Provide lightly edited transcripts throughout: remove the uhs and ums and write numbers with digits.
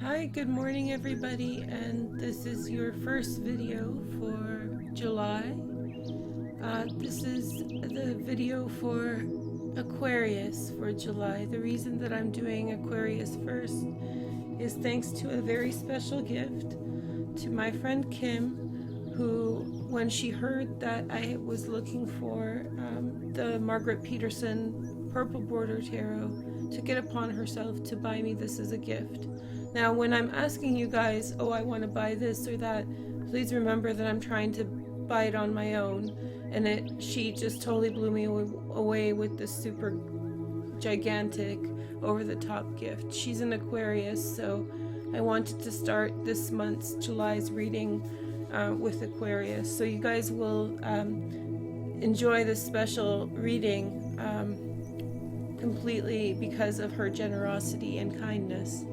Hi, good morning everybody, and this is your first video for July. This is the video for Aquarius for July. The reason that I'm doing Aquarius first is thanks to a very special gift to my friend Kim, who, when she heard that I was looking for the Margaret Petersen Purple Border Tarot, took it upon herself to buy me this as a gift. Now, when I'm asking you guys, oh, I want to buy this or that, please remember that I'm trying to buy it on my own. And she just totally blew me away with this super gigantic, over-the-top gift. She's an Aquarius, so I wanted to start this month's July's reading with Aquarius. So you guys will enjoy this special reading completely because of her generosity and kindness.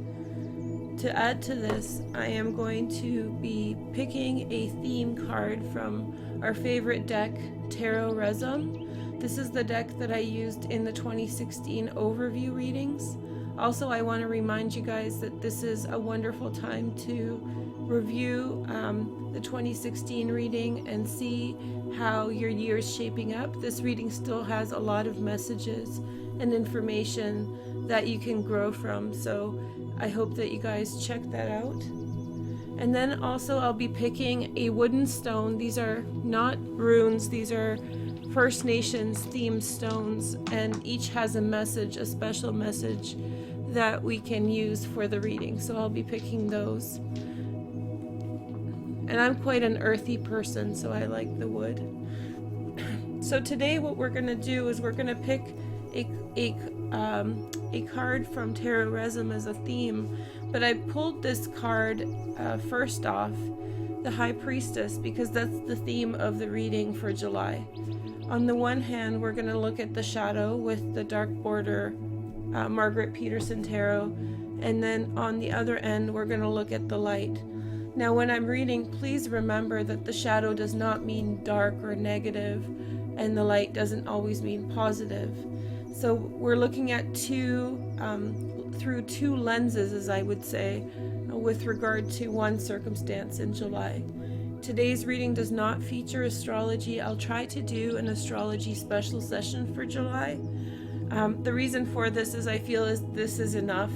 To add to this, I am going to be picking a theme card from our favorite deck, Tarot Resume. This is the deck that I used in the 2016 overview readings. Also, I want to remind you guys that this is a wonderful time to review the 2016 reading and see how your year is shaping up. This reading still has a lot of messages and information that you can grow from, so I hope that you guys check that out. And then also I'll be picking a wooden stone. These are not runes, these are First Nations themed stones, and each has a message, a special message that we can use for the reading. So I'll be picking those. And I'm quite an earthy person, so I like the wood. So today what we're going to do is we're going to pick a card from Tarot Resume as a theme, but I pulled this card first off, the High Priestess, because that's the theme of the reading for July. On the one hand, we're going to look at the shadow with the dark border Margaret Petersen Tarot, and then on the other end we're going to look at the light. Now when I'm reading, please remember that the shadow does not mean dark or negative, and the light doesn't always mean positive. So we're looking at through two lenses, as I would say, with regard to one circumstance in July. Today's reading does not feature astrology. I'll try to do an astrology special session for July. The reason for this is I feel this is enough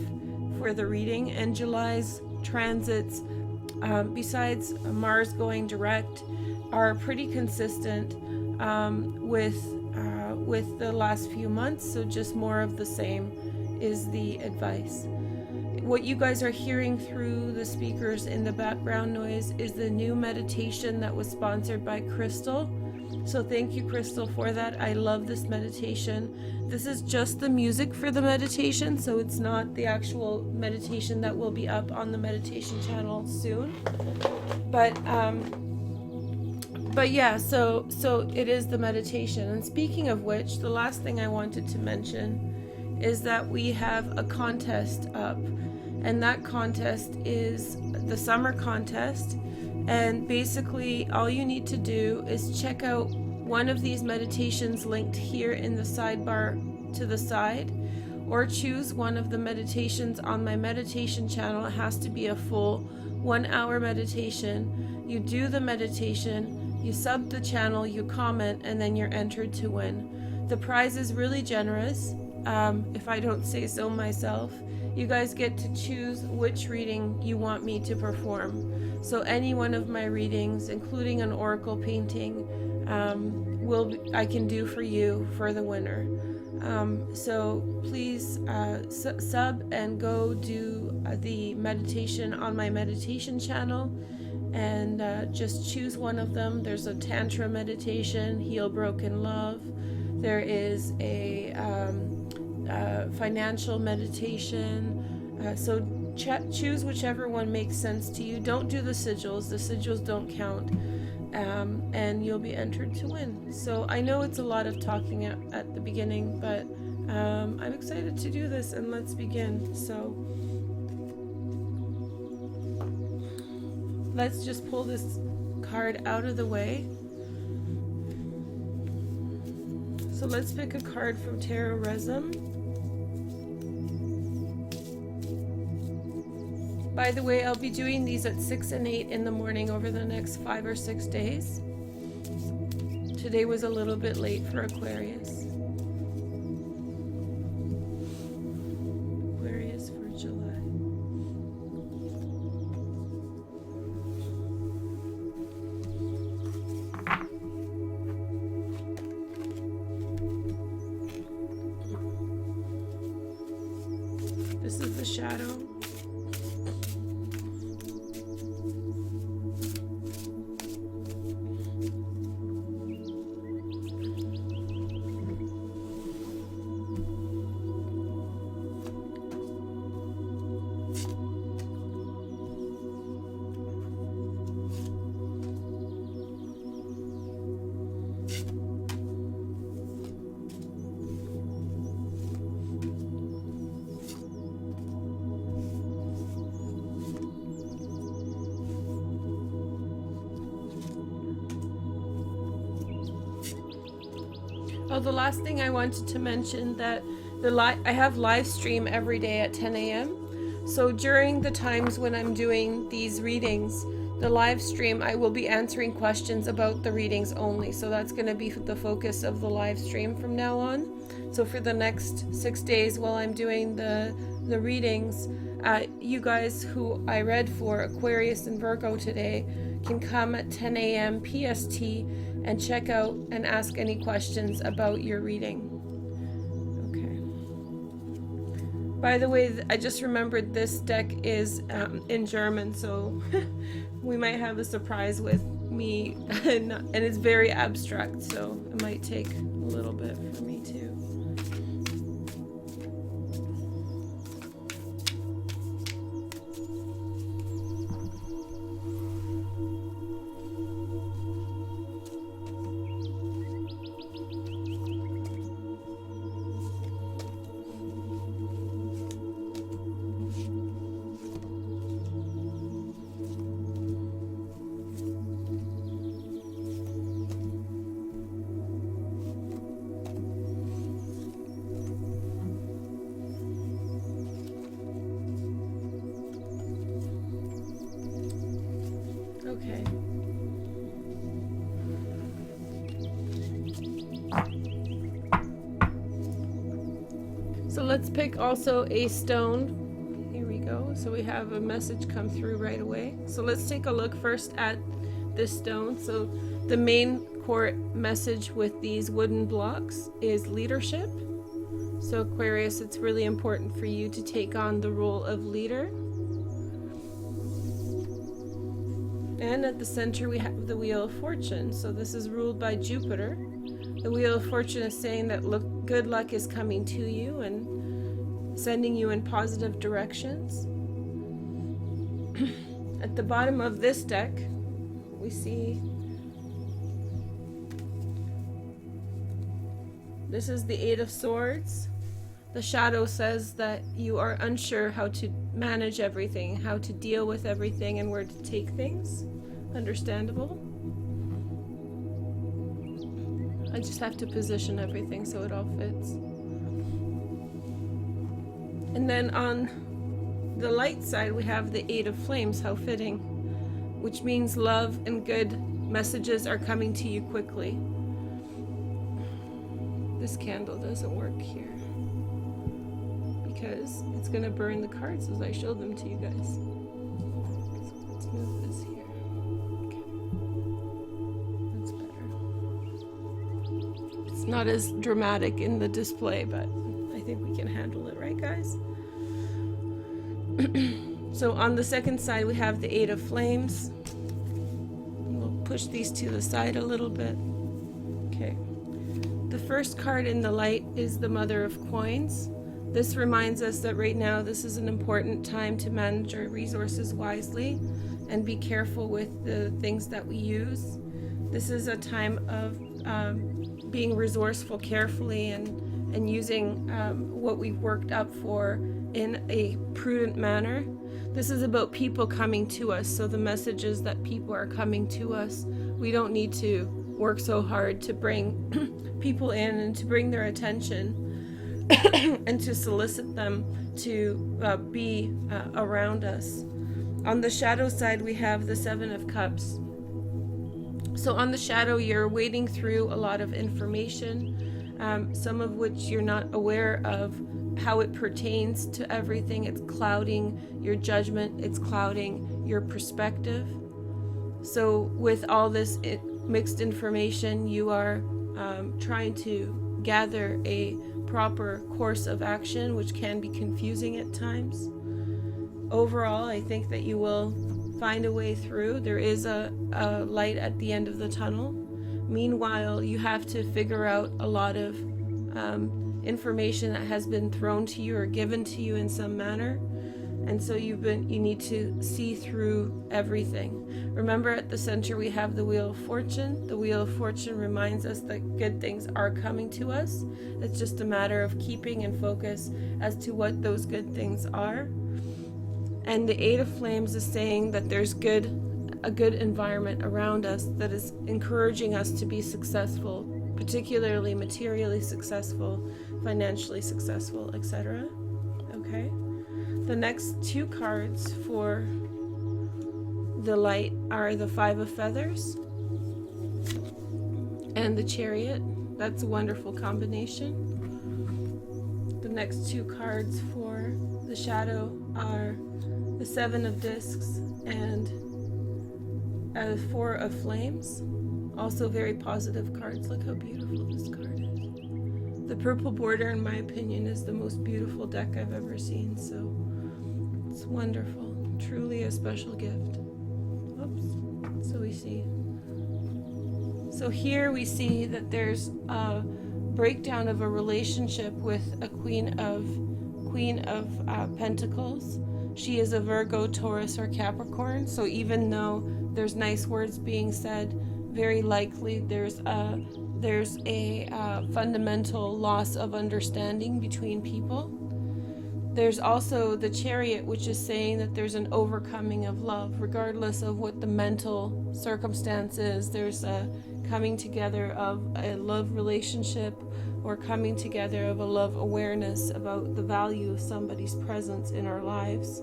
for the reading, and July's transits, besides Mars going direct, are pretty consistent with the last few months, so just more of the same is the advice. What you guys are hearing through the speakers in the background noise is the new meditation that was sponsored by Crystal. So thank you, Crystal, for that. I love this meditation. This is just the music for the meditation, so it's not the actual meditation that will be up on the meditation channel soon. But yeah, so it is the meditation. And speaking of which, the last thing I wanted to mention is that we have a contest up, and that contest is the summer contest. And basically all you need to do is check out one of these meditations linked here in the sidebar to the side, or choose one of the meditations on my meditation channel. It has to be a full 1 hour meditation. You do the meditation, you sub the channel, you comment, and then you're entered to win. The prize is really generous, if I don't say so myself. You guys get to choose which reading you want me to perform. So any one of my readings, including an oracle painting, I can do for you for the winner. So please sub and go do the meditation on my meditation channel, and just choose one of them. There's a Tantra meditation, Heal Broken Love. There is a financial meditation. So choose whichever one makes sense to you. Don't do the sigils. The sigils don't count. And you'll be entered to win. So I know it's a lot of talking at the beginning, but I'm excited to do this, and let's begin. So let's just pull this card out of the way. So let's pick a card from Tarot Resume. By the way, I'll be doing these at 6 and 8 in the morning over the next 5 or 6 days. Today was a little bit late for Aquarius. Aquarius for July. This is the shadow. Oh, the last thing I wanted to mention that I have live stream every day at 10 a.m. So during the times when I'm doing these readings, the live stream, I will be answering questions about the readings only. So that's going to be the focus of the live stream from now on. So for the next 6 days while I'm doing the readings, you guys who I read for, Aquarius and Virgo today, can come at 10 a.m. PST and check out and ask any questions about your reading. Okay. By the way, I just remembered this deck is in German, so we might have a surprise with me, and it's very abstract, so it might take a little bit for me too. Okay. So let's pick also a stone. Here we go. So we have a message come through right away. So let's take a look first at this stone. So the main core message with these wooden blocks is leadership. So Aquarius, it's really important for you to take on the role of leader. And at the center we have the Wheel of Fortune. So this is ruled by Jupiter. The Wheel of Fortune is saying that good luck is coming to you and sending you in positive directions. At the bottom of this deck, we see this is the Eight of Swords. The shadow says that you are unsure how to manage everything, how to deal with everything, and where to take things. Understandable. I just have to position everything so it all fits. And then on the light side, we have the Eight of Flames. How fitting. Which means love and good messages are coming to you quickly. This candle doesn't work here because it's going to burn the cards as I show them to you guys. So let's move this here. Okay. That's better. It's not as dramatic in the display, but I think we can handle it, right, guys? So on the second side, we have the Eight of Flames. We'll push these to the side a little bit. Okay. The first card in the light is the Mother of Coins. This reminds us that right now this is an important time to manage our resources wisely and be careful with the things that we use. This is a time of being resourceful carefully and using what we've worked up for in a prudent manner. This is about people coming to us, so the message is that people are coming to us. We don't need to work so hard to bring people in and to bring their attention and to solicit them to be around us. On the shadow side, we have the Seven of Cups. So on the shadow, you're wading through a lot of information, some of which you're not aware of how it pertains to everything. It's clouding your judgment. It's clouding your perspective. So with all this mixed information, you are trying to gather a proper course of action, which can be confusing at times. Overall, I think that you will find a way through. There is a light at the end of the tunnel. Meanwhile, you have to figure out a lot of information that has been thrown to you or given to you in some manner. And so you need to see through everything. Remember, at the center we have the Wheel of Fortune. The Wheel of Fortune reminds us that good things are coming to us. It's just a matter of keeping in focus as to what those good things are. And the Eight of Flames is saying that there's a good environment around us that is encouraging us to be successful, particularly materially successful, financially successful, etc. Okay. The next two cards for the light are the Five of Feathers and the Chariot. That's a wonderful combination. The next two cards for the shadow are the Seven of Discs and Four of Flames. Also very positive cards. Look how beautiful this card is. The purple border, in my opinion, is the most beautiful deck I've ever seen. So it's wonderful. Truly a special gift. Oops. So we see. So here we see that there's a breakdown of a relationship with a Queen of Pentacles. She is a Virgo, Taurus, or Capricorn. So even though there's nice words being said, very likely there's a fundamental loss of understanding between people. There's also the Chariot, which is saying that there's an overcoming of love, regardless of what the mental circumstance is. There's a coming together of a love relationship, or coming together of a love awareness about the value of somebody's presence in our lives.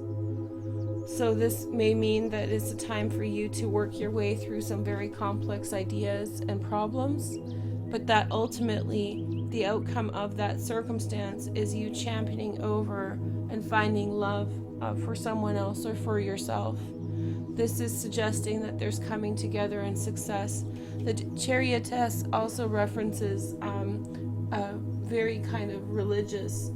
So this may mean that it's a time for you to work your way through some very complex ideas and problems, but that ultimately the outcome of that circumstance is you championing over and finding love for someone else or for yourself. This is suggesting that there's coming together and success. The Chariotess also references a very kind of religious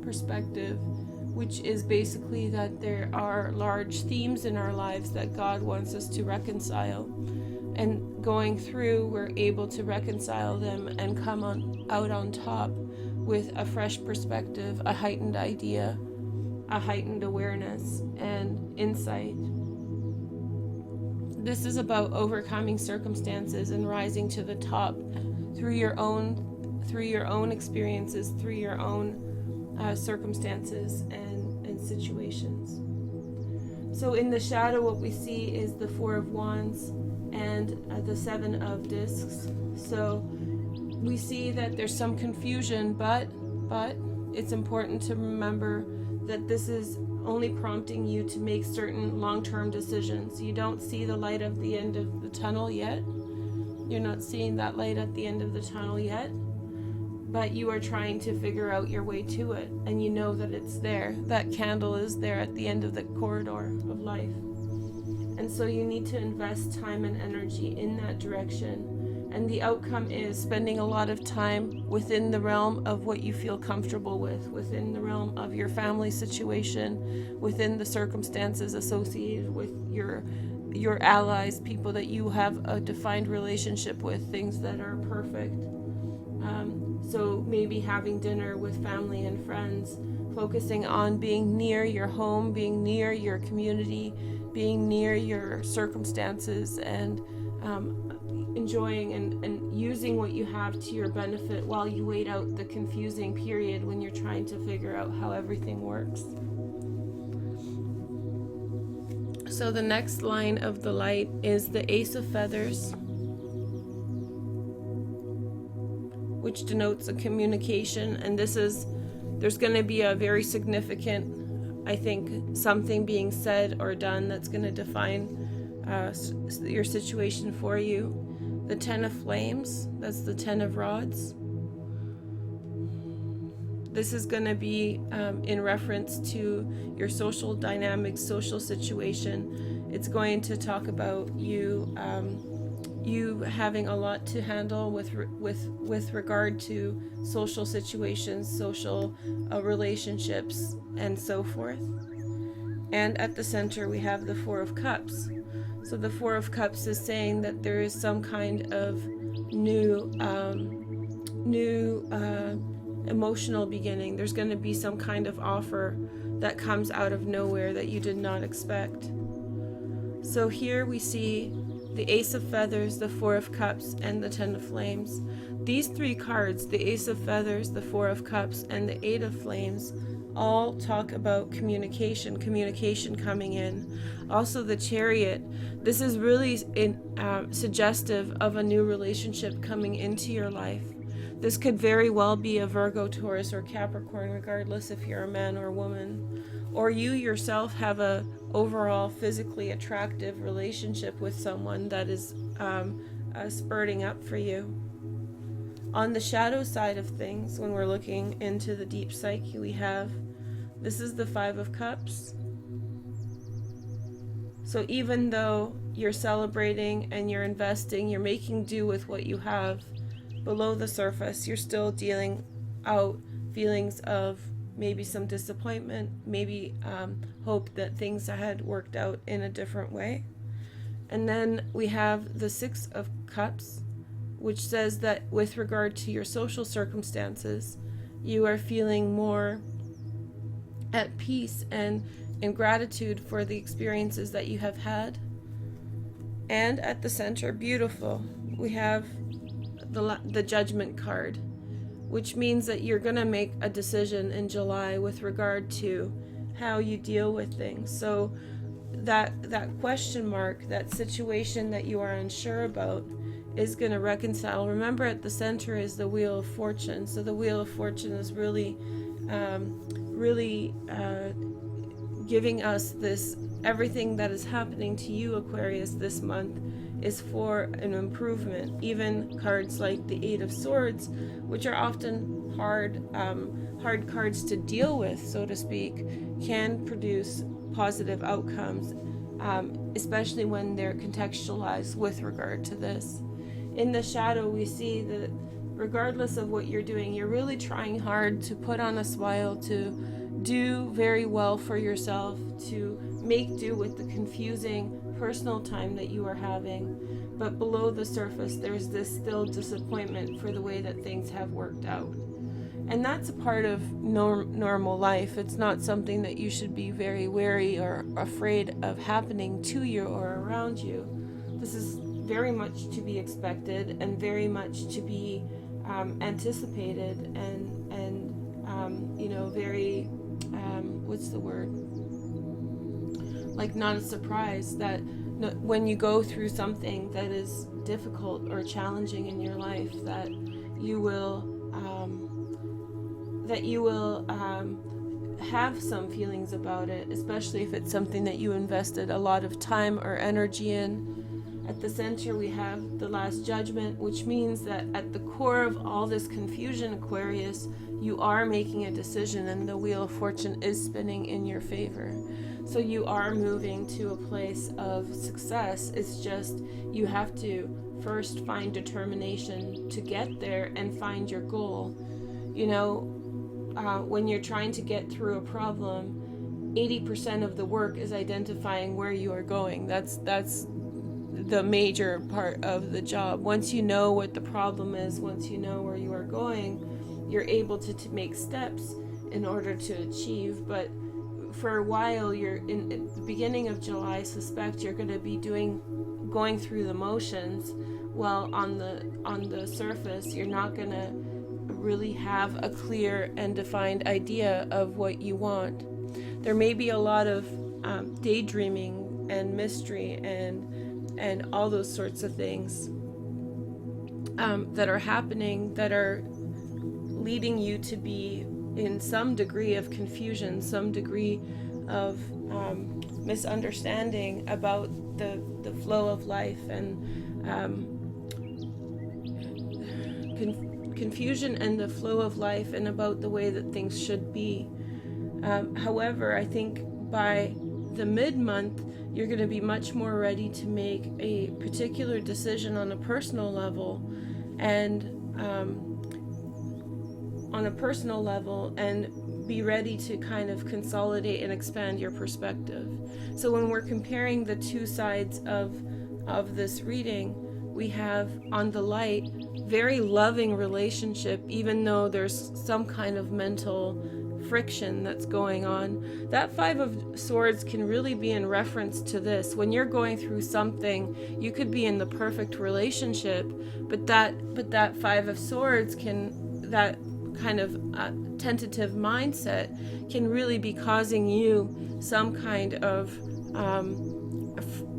perspective, which is basically that there are large themes in our lives that God wants us to reconcile. And going through, we're able to reconcile them and come out on top with a fresh perspective, a heightened idea, a heightened awareness and insight. This is about overcoming circumstances and rising to the top through your own experiences, through your own circumstances and situations. So in the shadow, what we see is the Four of Wands and the Seven of Discs. So we see that there's some confusion, but it's important to remember that this is only prompting you to make certain long-term decisions. You don't see the light at the end of the tunnel yet. You're not seeing that light at the end of the tunnel yet, but you are trying to figure out your way to it, and you know that it's there. That candle is there at the end of the corridor of life. And so you need to invest time and energy in that direction. And the outcome is spending a lot of time within the realm of what you feel comfortable with, within the realm of your family situation, within the circumstances associated with your allies, people that you have a defined relationship with, things that are perfect. So maybe having dinner with family and friends, focusing on being near your home, being near your community, being near your circumstances, and enjoying and using what you have to your benefit while you wait out the confusing period when you're trying to figure out how everything works. So the next line of the light is the Ace of Feathers, which denotes a communication, and there's going to be a very significant I think, something being said or done that's going to define your situation for you. The Ten of Flames, that's the Ten of Rods. This is going to be in reference to your social dynamics, social situation. It's going to talk about you you having a lot to handle with regard to social situations, social relationships, and so forth. And at the center we have the Four of Cups. So the Four of Cups is saying that there is some kind of new emotional beginning. There's going to be some kind of offer that comes out of nowhere that you did not expect. So here we see the Ace of Feathers, the Four of Cups, and the Ten of Flames. These three cards, the Ace of Feathers, the Four of Cups, and the Eight of Flames, all talk about communication coming in. Also the Chariot. This is really suggestive of a new relationship coming into your life. This could very well be a Virgo, Taurus, or Capricorn, regardless if you're a man or a woman. Or you yourself have a overall physically attractive relationship with someone that is spurting up for you. On the shadow side of things, when we're looking into the deep psyche, we have, this is the Five of Cups. So even though you're celebrating and you're investing, you're making do with what you have, below the surface, you're still dealing out feelings of maybe some disappointment, maybe hope that things had worked out in a different way. And then we have the Six of Cups, which says that with regard to your social circumstances, you are feeling more at peace and in gratitude for the experiences that you have had. And at the center, beautiful, we have the Judgment card, which means that you're going to make a decision in July with regard to how you deal with things. So that question mark, that situation that you are unsure about, is going to reconcile. Remember, at the center is the Wheel of Fortune. So the Wheel of Fortune is really giving us this, everything that is happening to you, Aquarius, this month is for an improvement. Even cards like the Eight of Swords, which are often hard cards to deal with, so to speak, can produce positive outcomes, especially when they're contextualized with regard to this. In the shadow, we see that regardless of what you're doing, you're really trying hard to put on a smile, to do very well for yourself, to make do with the confusing personal time that you are having. But below the surface, there's this still disappointment for the way that things have worked out. And that's a part of normal life. It's not something that you should be very wary or afraid of happening to you or around you. This is very much to be expected and very much to be anticipated and very, what's the word? Like, not a surprise that when you go through something that is difficult or challenging in your life, that you will have some feelings about it, especially if it's something that you invested a lot of time or energy in. At the center, we have the Last Judgment, which means that at the core of all this confusion, Aquarius, you are making a decision, and the Wheel of Fortune is spinning in your favor. So you are moving to a place of success. It's just you have to first find determination to get there and find your goal. When you're trying to get through a problem, 80% of the work is identifying where you are going. That's the major part of the job. Once you know what the problem is, once you know where you are going, you're able to make steps in order to achieve. But for a while, you're in at the beginning of July, I suspect you're going to be going through the motions, while on the surface you're not going to really have a clear and defined idea of what you want. There may be a lot of daydreaming and mystery and all those sorts of things that are happening, that are leading you to be in some degree of confusion, some degree misunderstanding about the flow of life, and confusion in the flow of life and about the way that things should be. However, I think by the mid-month, you're going to be much more ready to make a particular decision on a personal level, and be ready to kind of consolidate and expand your perspective. So when we're comparing the two sides of this reading, we have on the light, very loving relationship, even though there's some kind of mental friction that's going on. That Five of Swords can really be in reference to this. When you're going through something, you could be in the perfect relationship, but that Five of Swords that kind of tentative mindset can really be causing you some kind of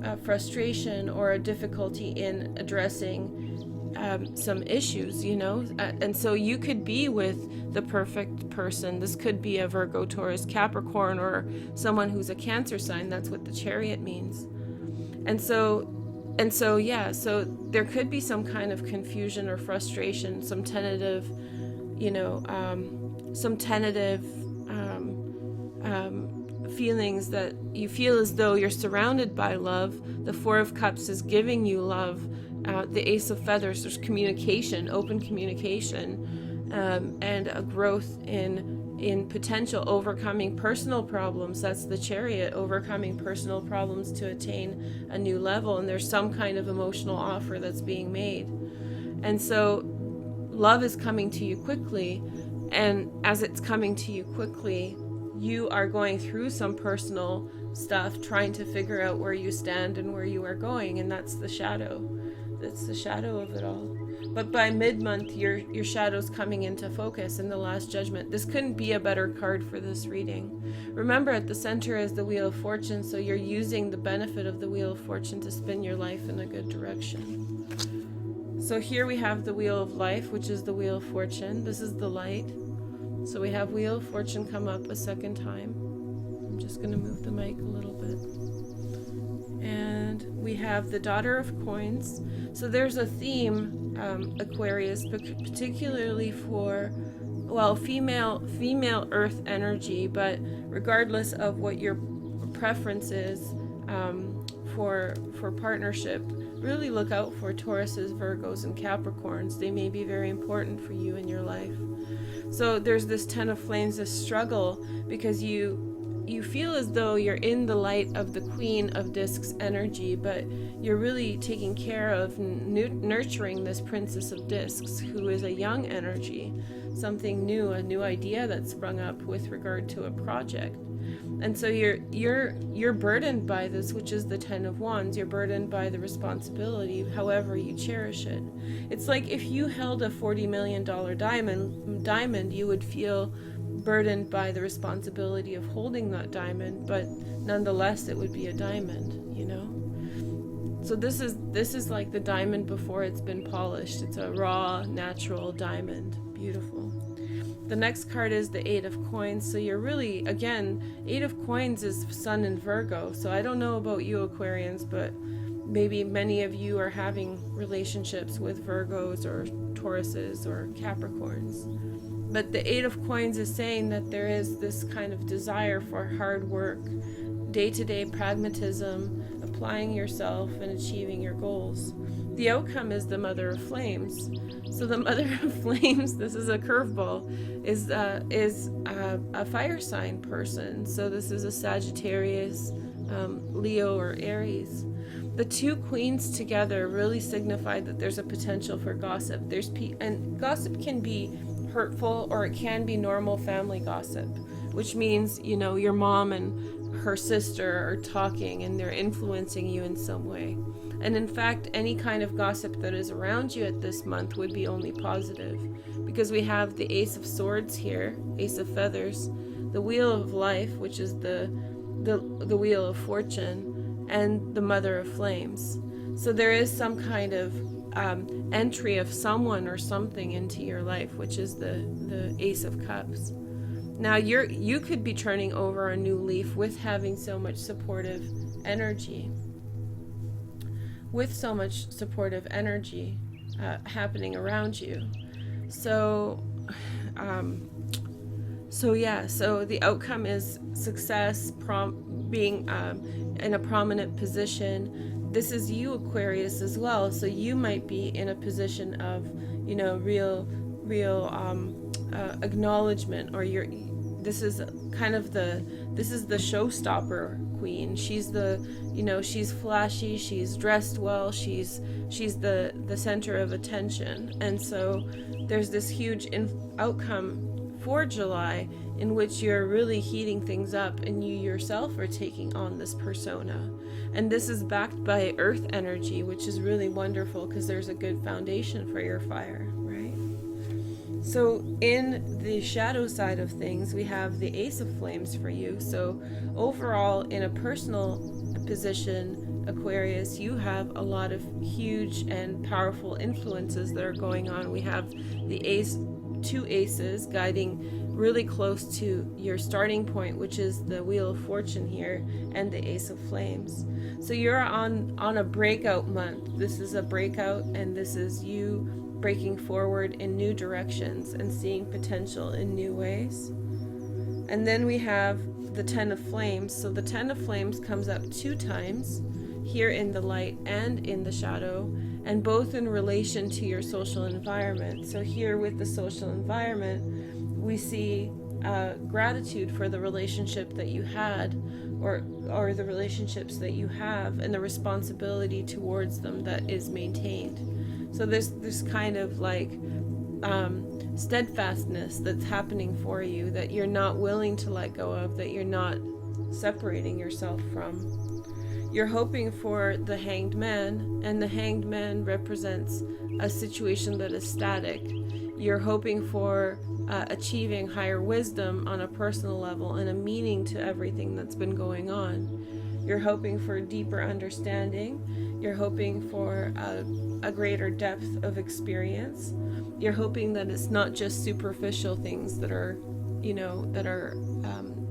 a frustration or a difficulty in addressing some issues, and so you could be with the perfect person. This could be a Virgo, Taurus, Capricorn, or someone who's a Cancer sign. That's what the Chariot means. And so there could be some kind of confusion or frustration, some tentative feelings that you feel as though you're surrounded by love. The Four of Cups is giving you love. The Ace of Feathers, there's communication, open communication, and a growth in potential overcoming personal problems. That's the Chariot, overcoming personal problems to attain a new level. And there's some kind of emotional offer that's being made. And so love is coming to you quickly. And as it's coming to you quickly, you are going through some personal stuff, trying to figure out where you stand and where you are going. And that's the shadow. That's the shadow of it all. But by mid-month, your shadow's coming into focus in the Last Judgment. This couldn't be a better card for this reading. Remember, at the center is the Wheel of Fortune, so you're using the benefit of the Wheel of Fortune to spin your life in a good direction. So here we have the Wheel of Life, which is the Wheel of Fortune. This is the light. So we have Wheel of Fortune come up a second time. I'm just going to move the mic a little bit. And we have the Daughter of Coins. So there's a theme, Aquarius, particularly for, female earth energy, but regardless of what your preference is for partnership, really look out for Tauruses, Virgos, and Capricorns. They may be very important for you in your life. So there's this Ten of Flames, this struggle, because you feel as though you're in the light of the Queen of Discs energy, but you're really taking care of nurturing this Princess of Discs, who is a young energy, something new, a new idea that sprung up with regard to a project. And so you're burdened by this, which is the Ten of Wands. You're burdened by the responsibility, however you cherish it. It's like if you held a $40 million diamond, you would feel burdened by the responsibility of holding that diamond, but nonetheless it would be a diamond, So this is like the diamond before it's been polished. It's a raw, natural diamond. Beautiful. The next card is the Eight of Coins. So you're really, again, Eight of Coins is Sun in Virgo. So I don't know about you Aquarians, but maybe many of you are having relationships with Virgos or Tauruses or Capricorns. But the Eight of Coins is saying that there is this kind of desire for hard work, day-to-day pragmatism, applying yourself and achieving your goals. The outcome is the Mother of Flames. So the Mother of Flames, this is a curveball, is a fire sign person. So this is a Sagittarius, Leo, or Aries. The two queens together really signify that there's a potential for gossip. And gossip can be hurtful, or it can be normal family gossip, which means, your mom and her sister are talking and they're influencing you in some way. And in fact, any kind of gossip that is around you at this month would be only positive, because we have the Ace of Swords here, Ace of Feathers, the Wheel of Life, which is the Wheel of Fortune, and the Mother of Flames. So there is some kind of entry of someone or something into your life, which is the Ace of Cups. Now you could be turning over a new leaf with having so much supportive energy. With so much supportive energy happening around you. So so the outcome is success, being in a prominent position. This is you, Aquarius, as well. So you might be in a position of, real acknowledgement, or this is the showstopper queen. She's she's flashy, she's dressed well, she's the center of attention. And so there's this huge outcome for July in which you're really heating things up, and you yourself are taking on this persona. And this is backed by earth energy, which is really wonderful because there's a good foundation for your fire, right? So in the shadow side of things, we have the Ace of Flames for you. So overall, in a personal position, Aquarius, you have a lot of huge and powerful influences that are going on. We have two aces guiding really close to your starting point, which is the Wheel of Fortune here, and the Ace of Flames. So you're on a breakout month. This is a breakout, and this is you breaking forward in new directions and seeing potential in new ways. And then we have the Ten of Flames. So the Ten of Flames comes up 2 times, here in the light and in the shadow, and both in relation to your social environment. So here with the social environment, we see gratitude for the relationship that you had, or the relationships that you have, and the responsibility towards them that is maintained. So there's this kind of steadfastness that's happening for you, that you're not willing to let go of, that you're not separating yourself from. You're hoping for the Hanged Man, and the Hanged Man represents a situation that is static. You're hoping for achieving higher wisdom on a personal level and a meaning to everything that's been going on. You're hoping for deeper understanding. You're hoping for a greater depth of experience. You're hoping that it's not just superficial things that are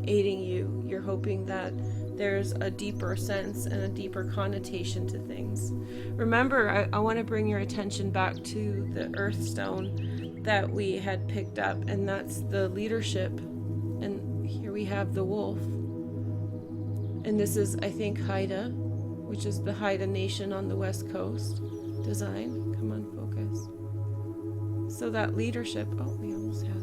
aiding you. You're hoping that there's a deeper sense and a deeper connotation to things. Remember, I want to bring your attention back to the Earth Stone that we had picked up, and that's the leadership. And here we have the wolf. And this is, I think, Haida, which is the Haida Nation on the West Coast design. Come on, focus. So that leadership, we almost had it.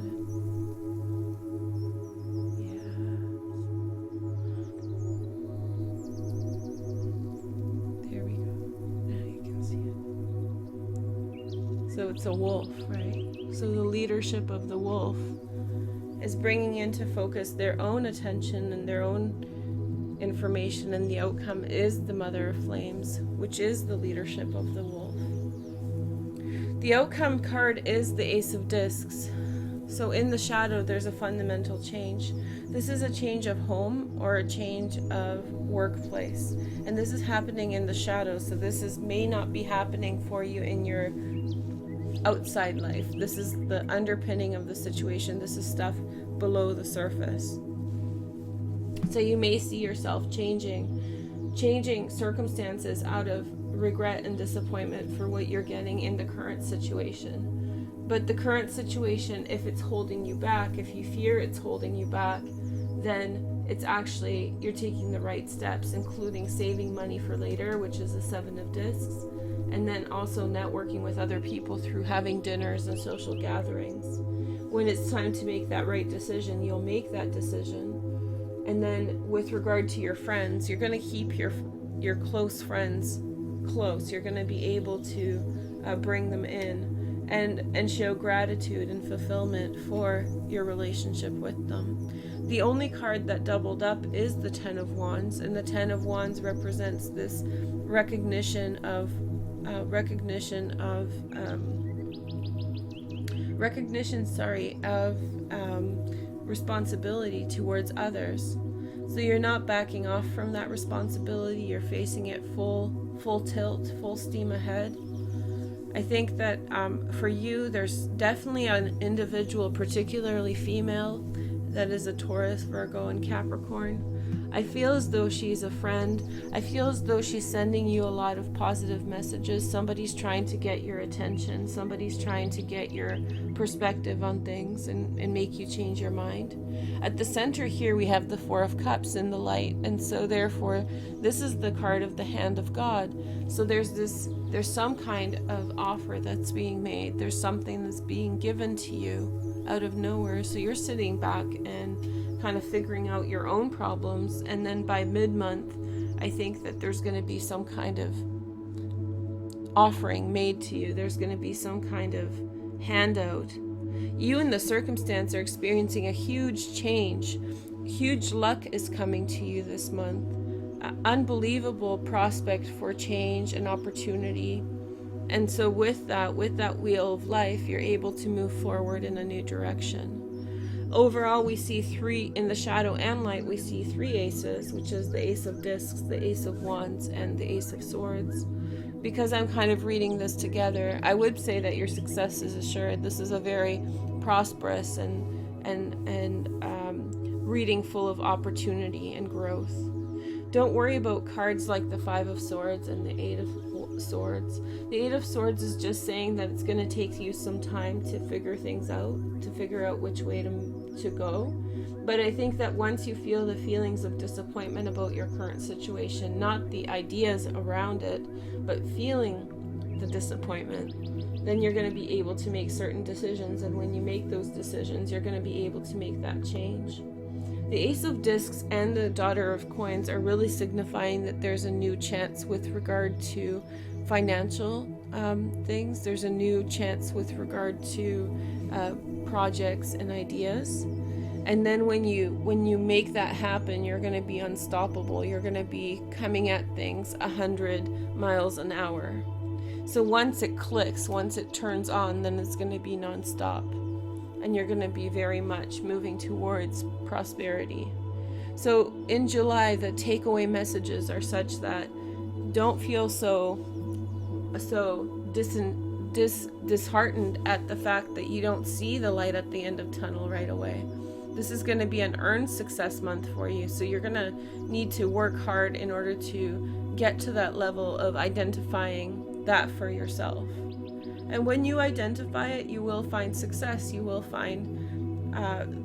So it's a wolf, right? So the leadership of the wolf is bringing into focus their own attention and their own information, and the outcome is the Mother of Flames, which is the leadership of the wolf. The outcome card is the Ace of Discs. So in the shadow, there's a fundamental change. This is a change of home or a change of workplace. And this is happening in the shadow. So this may not be happening for you in your outside life. This is the underpinning of the situation. This is stuff below the surface. So you may see yourself changing circumstances out of regret and disappointment for what you're getting in the current situation. But the current situation, if it's holding you back, if you fear it's holding you back, then it's actually, you're taking the right steps, including saving money for later, which is the 7 of Discs, and then also networking with other people through having dinners and social gatherings. When it's time to make that right decision, you'll make that decision. And then with regard to your friends, you're going to keep your close friends close. You're going to be able to bring them in and show gratitude and fulfillment for your relationship with them. The only card that doubled up is the 10 of Wands, and the 10 of Wands represents this recognition of responsibility towards others. So you're not backing off from that responsibility. You're facing it full tilt, full steam ahead. I think that for you, there's definitely an individual, particularly female, that is a Taurus, Virgo, and Capricorn. I feel as though she's a friend. I feel as though she's sending you a lot of positive messages. Somebody's trying to get your attention. Somebody's trying to get your perspective on things and make you change your mind. At the center here, we have the Four of Cups in the light. And so therefore, this is the card of the hand of God. So there's some kind of offer that's being made. There's something that's being given to you out of nowhere. So you're sitting back and kind of figuring out your own problems, and then by mid-month I think that there's going to be some kind of offering made to you. There's going to be some kind of handout. You and the circumstance are experiencing a huge change. Huge luck is coming to you this month. Unbelievable prospect for change and opportunity. And so with that wheel of life, you're able to move forward in a new direction. Overall, we see three, in the shadow and light, we see three aces, which is the Ace of Discs, the Ace of Wands, and the Ace of Swords. Because I'm kind of reading this together, I would say that your success is assured. This is a very prosperous and reading full of opportunity and growth. Don't worry about cards like the Five of Swords and the Eight of Swords. The Eight of Swords is just saying that it's going to take you some time to figure things out, to figure out which way to go. But I think that once you feel the feelings of disappointment about your current situation, not the ideas around it, but feeling the disappointment, then you're going to be able to make certain decisions. And when you make those decisions, you're going to be able to make that change. The Ace of Discs and the Daughter of Coins are really signifying that there's a new chance with regard to financial things. There's a new chance with regard to projects and ideas. And then when you make that happen, you're going to be unstoppable. You're going to be coming at things 100 miles an hour. So once it clicks, once it turns on, then it's going to be nonstop. And you're going to be very much moving towards prosperity. So in July, the takeaway messages are such that don't feel so disheartened at the fact that you don't see the light at the end of the tunnel right away. This is going to be an earned success month for you. So you're going to need to work hard in order to get to that level of identifying that for yourself. And when you identify it, you will find success. You will find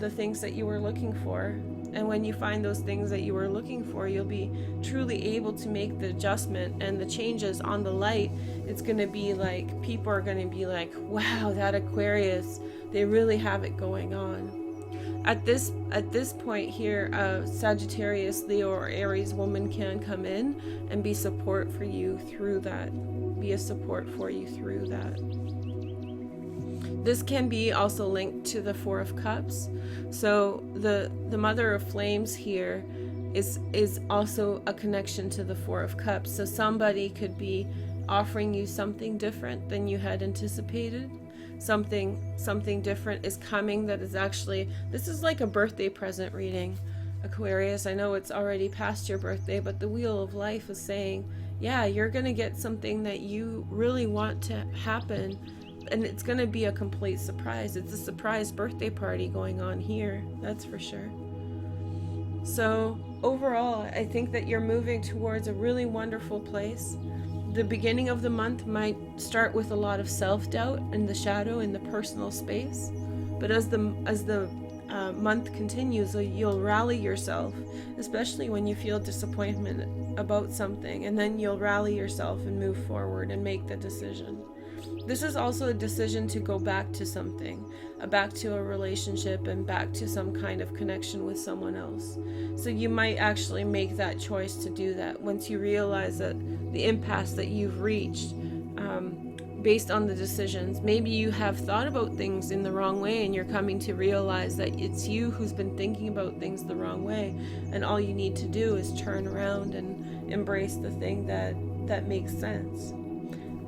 the things that you were looking for. And when you find those things that you were looking for, you'll be truly able to make the adjustment and the changes on the light. It's going to be like, people are going to be like, wow, that Aquarius, they really have it going on. At this point here, Sagittarius, Leo, or Aries woman can come in and be support for you through that. Be a support for you through that. This can be also linked to the Four of Cups. So the Mother of Flames here is also a connection to the Four of Cups. So somebody could be offering you something different than you had anticipated. Something different is coming that is actually, this is like a birthday present reading, Aquarius. I know it's already past your birthday, but the Wheel of Life is saying, yeah, you're going to get something that you really want to happen, and it's going to be a complete surprise. It's a surprise birthday party going on here, that's for sure. So overall, I think that you're moving towards a really wonderful place. The beginning of the month might start with a lot of self-doubt in the shadow, in the personal space, but as the month continues, you'll rally yourself, especially when you feel disappointment about something, and then you'll rally yourself and move forward and make the decision. This is also a decision to go back to something, back to a relationship and back to some kind of connection with someone else. So you might actually make that choice to do that once you realize that the impasse that you've reached based on the decisions. Maybe you have thought about things in the wrong way and you're coming to realize that it's you who's been thinking about things the wrong way, and all you need to do is turn around and embrace the thing that makes sense.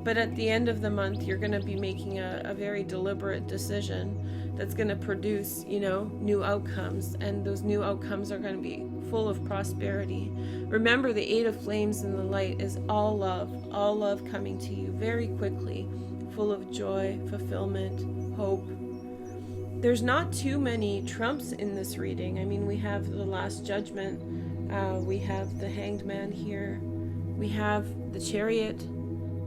But at the end of the month, you're going to be making a very deliberate decision that's going to produce, new outcomes. And those new outcomes are going to be full of prosperity. Remember, the Eight of Flames in the light is all love coming to you very quickly, full of joy, fulfillment, hope. there's not too many trumps in this reading. I mean, we have the Last Judgment, we have the Hanged Man here, we have the Chariot,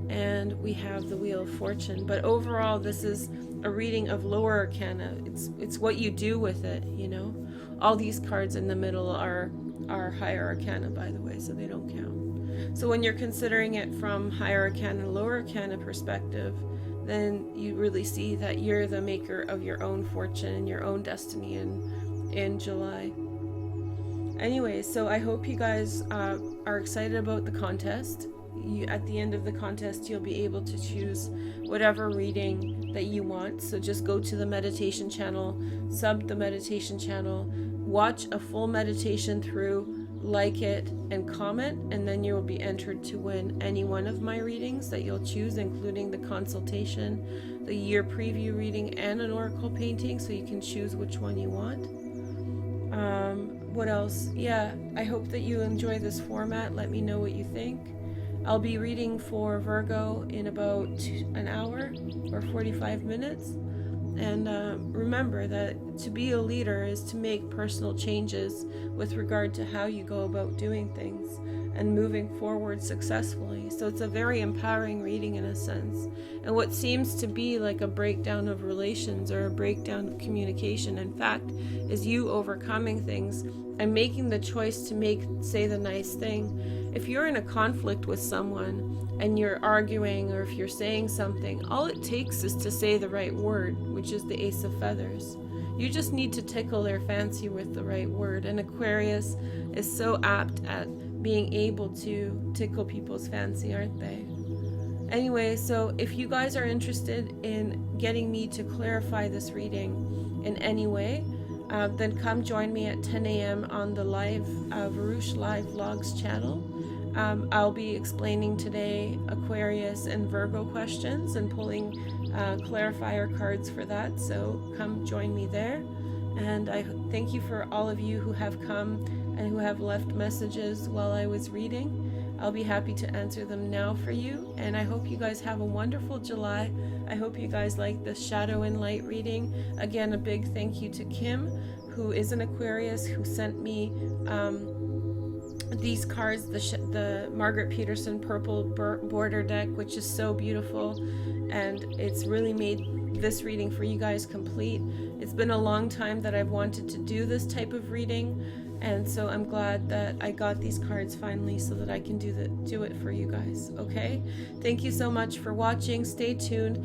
and we have the Wheel of Fortune. But overall, this is a reading of lower arcana. It's what you do with it, you know. All these cards in the middle are higher arcana, by the way, so they don't count. So when you're considering it from higher arcana, lower arcana perspective, then you really see that you're the maker of your own fortune and your own destiny in July. Anyway, so I hope you guys are excited about the contest. At the end of the contest, you'll be able to choose whatever reading that you want. So just go to the meditation channel, sub the meditation channel, watch a full meditation through, like it, and comment, and then you will be entered to win any one of my readings that you'll choose, including the consultation, the year preview reading, and an oracle painting, so you can choose which one you want. What else? Yeah, I hope that you enjoy this format. Let me know what you think. I'll be reading for Virgo in about an hour or 45 minutes. And remember that to be a leader is to make personal changes with regard to how you go about doing things and moving forward successfully. So it's a very empowering reading in a sense. And what seems to be like a breakdown of relations or a breakdown of communication, in fact, is you overcoming things and making the choice to say the nice thing. If you're in a conflict with someone and you're arguing, or if you're saying something, all it takes is to say the right word, which is the Ace of Feathers. You just need to tickle their fancy with the right word. And Aquarius is so apt at being able to tickle people's fancy, aren't they? Anyway, so if you guys are interested in getting me to clarify this reading in any way, then come join me at 10 a.m. on the live Veroosh Live Vlogs channel. I'll be explaining today Aquarius and Virgo questions and pulling clarifier cards for that, so come join me there. And I thank you for all of you who have come and who have left messages while I was reading. I'll be happy to answer them now for you, and I hope you guys have a wonderful July. I hope you guys like the Shadow and Light reading. Again, a big thank you to Kim, who is an Aquarius, who sent me these cards, the Margaret Petersen purple border deck, which is so beautiful, and it's really made this reading for you guys complete. It's been a long time that I've wanted to do this type of reading, and so I'm glad that I got these cards finally so that I can do it for you guys. Okay, thank you so much for watching. Stay tuned.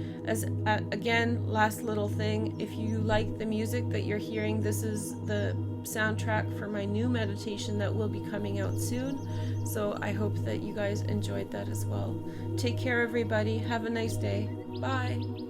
Again, last little thing, if you like the music that you're hearing, this is the soundtrack for my new meditation that will be coming out soon, so I hope that you guys enjoyed that as well. Take care, everybody. Have a nice day. Bye.